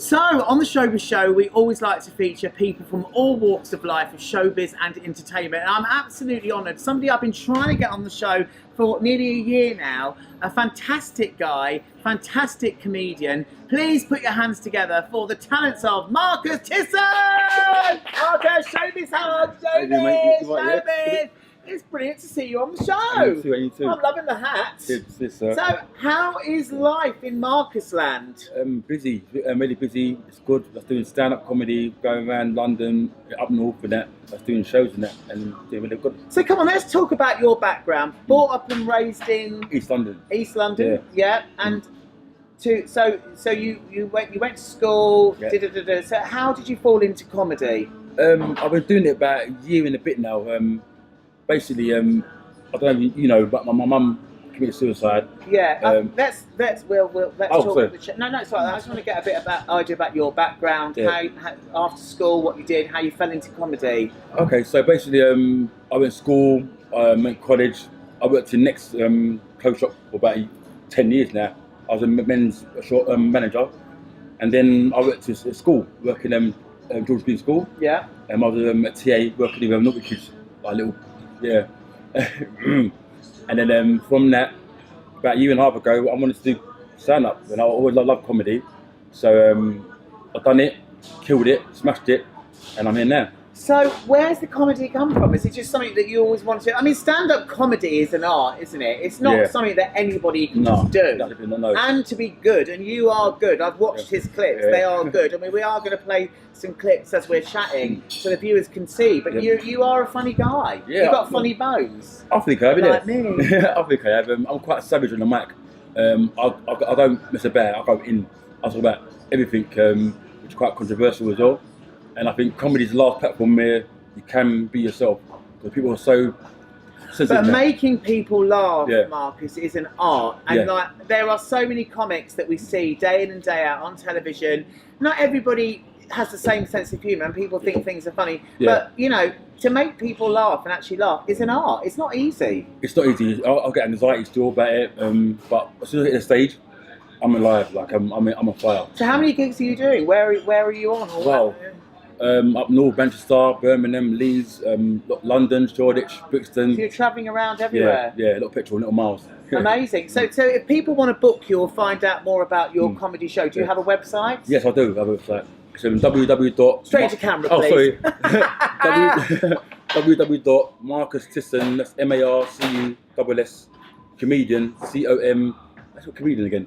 So, on the Showbiz Show, we always like to feature people from all walks of life of showbiz and entertainment. And I'm absolutely honoured. Somebody I've been trying to get on the show for nearly a year now. A fantastic guy, fantastic comedian. Please put your hands together for the talents of Marcus Tisson! Marcus, Showbiz hug! Showbiz! Showbiz! It's brilliant to see you on the show. You too. I'm loving the hat. So, how is life in Marcus land? Busy, really busy. It's good. I was doing stand-up comedy, going around London, up north and that. I was doing shows and that, and doing really good. So come on, let's talk about your background. Brought up and raised in East London. East London, yeah. And so you went to school. Yeah. So how did you fall into comedy? I've been doing it about a year and a bit now. Basically, I don't know if you know, but my mum committed suicide. Yeah, let's talk sorry. about the chat. No, sorry. I just want to get a bit idea about your background, Yeah. how after school, what you did, how you fell into comedy. Okay, so basically, I went to school, went to college. I worked in Next clothes shop for about 10 years now. I was a men's manager, and then I went to school, working George Green School. Yeah. I was a TA working with Norwich, like little. Yeah, and then from that, about a year and a half ago, I wanted to do stand-up, and I always loved comedy. So I've done it, killed it, smashed it, and I'm here now. So where's the comedy come from? Is it just something that you always wanted to? I mean, stand-up comedy is an art, isn't it? It's not something that anybody can just do. No. And to be good, and you are good. I've watched his clips; they are good. I mean, we are going to play some clips as we're chatting, so the viewers can see. But you are a funny guy. Yeah, You've got funny bones. I think I have, like me. I think I have. I'm quite savage on the mic. I don't mess about. I go in. I talk about everything, which is quite controversial as well. And I think comedy is the last platform where you can be yourself, because people are so sensitive. But making people laugh, Yeah. Marcus, is an art. And like, there are so many comics that we see day in and day out on television. Not everybody has the same sense of humour, and people think things are funny. But you know, to make people laugh and actually laugh is an art. It's not easy. It's not easy. I'll get anxiety still about it. But as soon as I hit the stage, I'm alive. Like I'm on fire. So how many gigs are you doing? Where are you on? Well, up north, Manchester, Birmingham, Leeds, London, Shoreditch, Brixton. So you're travelling around everywhere? Yeah, little petrol, little miles. Amazing. So if people want to book you or find out more about your comedy show, do you have a website? Yes, I do have a website. It's www. Straight to camera, please. Oh, sorry. www.marcustisson, that's MARCUSS, comedian, COM. That's what comedian again.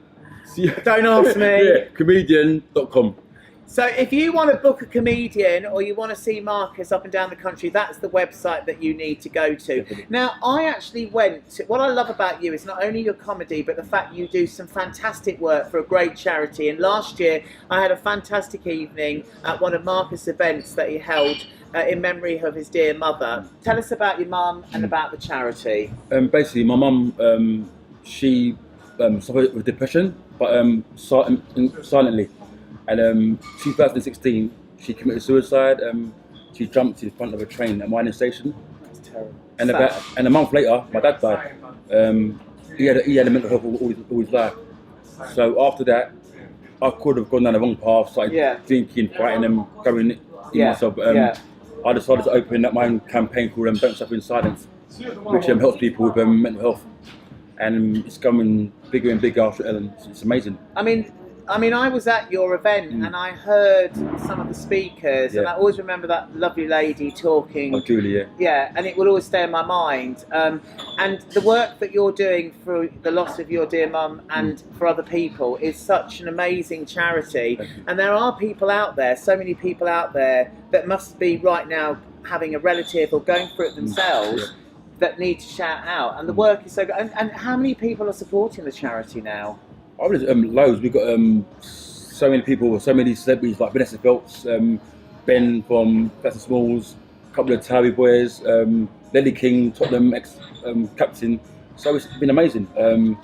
Don't ask me. Yeah, comedian.com. So if you want to book a comedian or you want to see Marcus up and down the country, that's the website that you need to go to. Definitely. Now, I actually went to, what I love about you is not only your comedy, but the fact you do some fantastic work for a great charity. And last year, I had a fantastic evening at one of Marcus' events that he held in memory of his dear mother. Tell us about your mum and about the charity. Basically, my mum, she suffered with depression, but silently. And 2016, she committed suicide. She jumped in front of a train at Mining Station. That's terrible. And a month later, my dad died. He had a mental health all his life. So after that, I could have gone down the wrong path, started drinking, fighting, and going in myself. I decided to open up my own campaign called Don't Suffer in Silence, which helps people with mental health. And it's coming bigger and bigger after Ellen. It's amazing. I mean, I was at your event and I heard some of the speakers, and I always remember that lovely lady talking. Oh, Julie, yeah, and it will always stay in my mind. And the work that you're doing through the loss of your dear mum and for other people is such an amazing charity. And there are people out there, so many people out there that must be right now having a relative or going through it themselves that need to shout out. And the work is so good. And how many people are supporting the charity now? Loads. We've got so many people, so many celebrities like Vanessa Phelps, Ben from That's Smalls, a couple of Towie boys, Lesley King, Tottenham ex-captain. So it's been amazing. The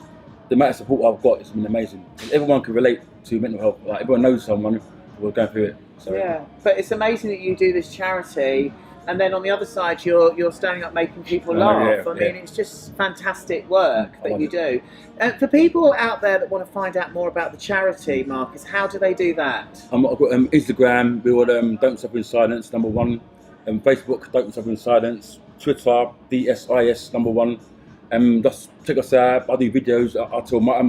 amount of support I've got has been amazing. Everyone can relate to mental health. Like everyone knows someone who are going through it. So. Yeah, but it's amazing that you do this charity. and then on the other side, you're standing up making people laugh. I mean, it's just fantastic work that you do. For people out there that want to find out more about the charity, Marcus, how do they do that? I've got Instagram, we got Don't Suffer in Silence, #1. Facebook, Don't Suffer in Silence. Twitter, DSIS, #1. Just check us out. I do videos.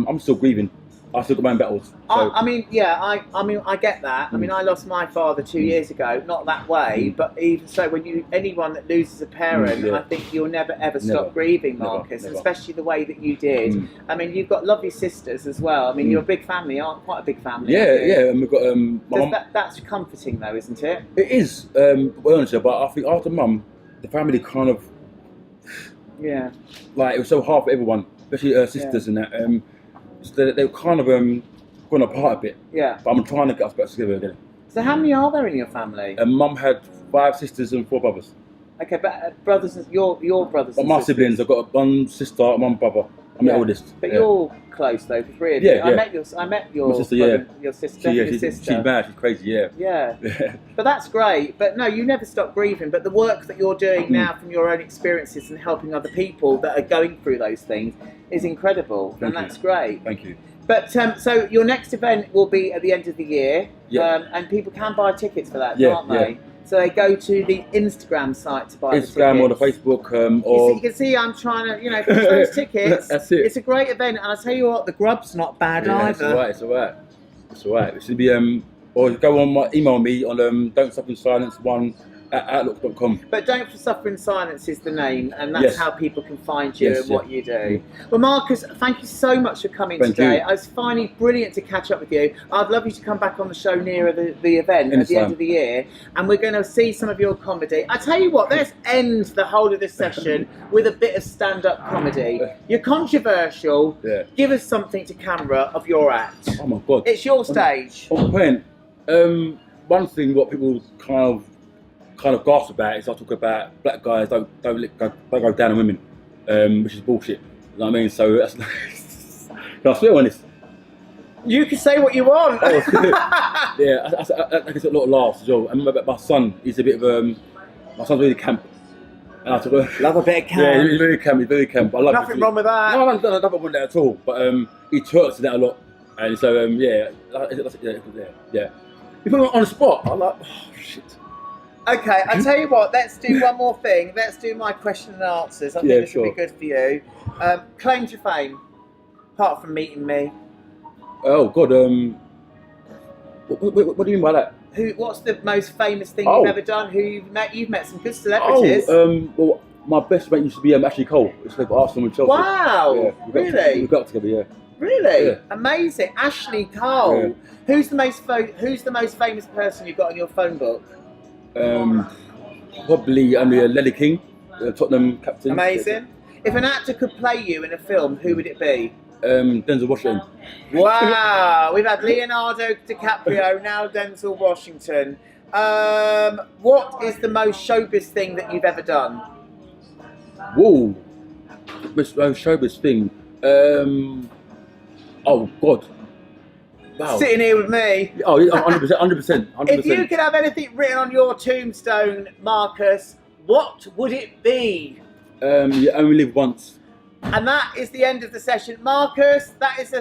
I'm still grieving. I still got my own battles. So. I mean, I get that. I mean, I lost my father 2 years ago, not that way, but even so, anyone that loses a parent, I think you'll never ever stop grieving, Marcus, never. Especially the way that you did. I mean, you've got lovely sisters as well. I mean, you're a big family, aren't quite a big family. Yeah, and we've got my mum. That's comforting, though, isn't it? It is, honestly, but I think after mum, the family kind of, like it was so hard for everyone, especially her sisters and that. So they were kind of gone apart a bit. Yeah. But I'm trying to get us back together again. So how many are there in your family? Mum had 5 sisters and 4 brothers. Okay, but brothers, your brothers. But my siblings, I've got 1 sister and 1 brother. I'm the oldest. But you're close though, the 3 of you. I met your sister. Your sister. She's mad. She's crazy. Yeah. But that's great. But no, you never stop grieving. But the work that you're doing now from your own experiences and helping other people that are going through those things is incredible, and that's great. Thank you. But so your next event will be at the end of the year, and people can buy tickets for that, can't they? So they go to the Instagram site to buy the tickets. Instagram or the Facebook. Or you can see I'm trying to, for those tickets. That's it. It's a great event, and I'll tell you what, the grub's not bad either. It's all right. It should be or go on email me on Don't Suffer in Silence 1@outlook.com. But Don't Suffer in Silence is the name, and that's how people can find you and what you do. Well, Marcus, thank you so much for coming today. I was finding brilliant to catch up with you. I'd love you to come back on the show nearer the event at the end of the year, and we're going to see some of your comedy. I tell you what, let's end the whole of this session with a bit of stand-up comedy. You're controversial. Give us something to camera of your act. Oh my God! It's your stage. On point. One thing what people kind of gasp about is I talk about black guys don't go down on women, which is bullshit. You know what I mean? So that's can I swear on this? You can say what you want. I get a lot of laughs as well. I remember my son. He's a bit of my son's really camp. And I talk, love a bit of camp. Yeah, he's very camp. He's very camp. I love nothing wrong with that. No, nothing wrong with that at all. But he twerks to that a lot, and so yeah. You put me on the spot. I'm like, oh shit. Okay, I'll tell you what, let's do one more thing. Let's do my question and answers. I think this will be good for you. Claim to fame, apart from meeting me. Oh, God. What do you mean by that? What's the most famous thing you've ever done? Who you've met? You've met some good celebrities. Well, my best mate used to be Ashley Cole. It's like Arsenal with Chelsea. Wow, really? We got together, yeah. Really? Yeah. Amazing. Ashley Cole. Yeah. Who's the most famous person you've got in your phone book? Probably Lesley King, Tottenham captain. Amazing. If an actor could play you in a film, who would it be? Denzel Washington. Wow, we've had Leonardo DiCaprio, now Denzel Washington. What is the most showbiz thing that you've ever done? Whoa, most showbiz thing. Oh God. Wow. Sitting here with me. Oh, 100%. If you could have anything written on your tombstone, Marcus, what would it be? You only live once. And that is the end of the session. Marcus, that is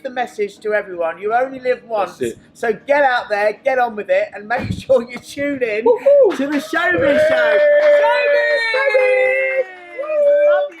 the message to everyone. You only live once. So get out there, get on with it, and make sure you tune in to the Showbiz Show. Showbiz! Love you.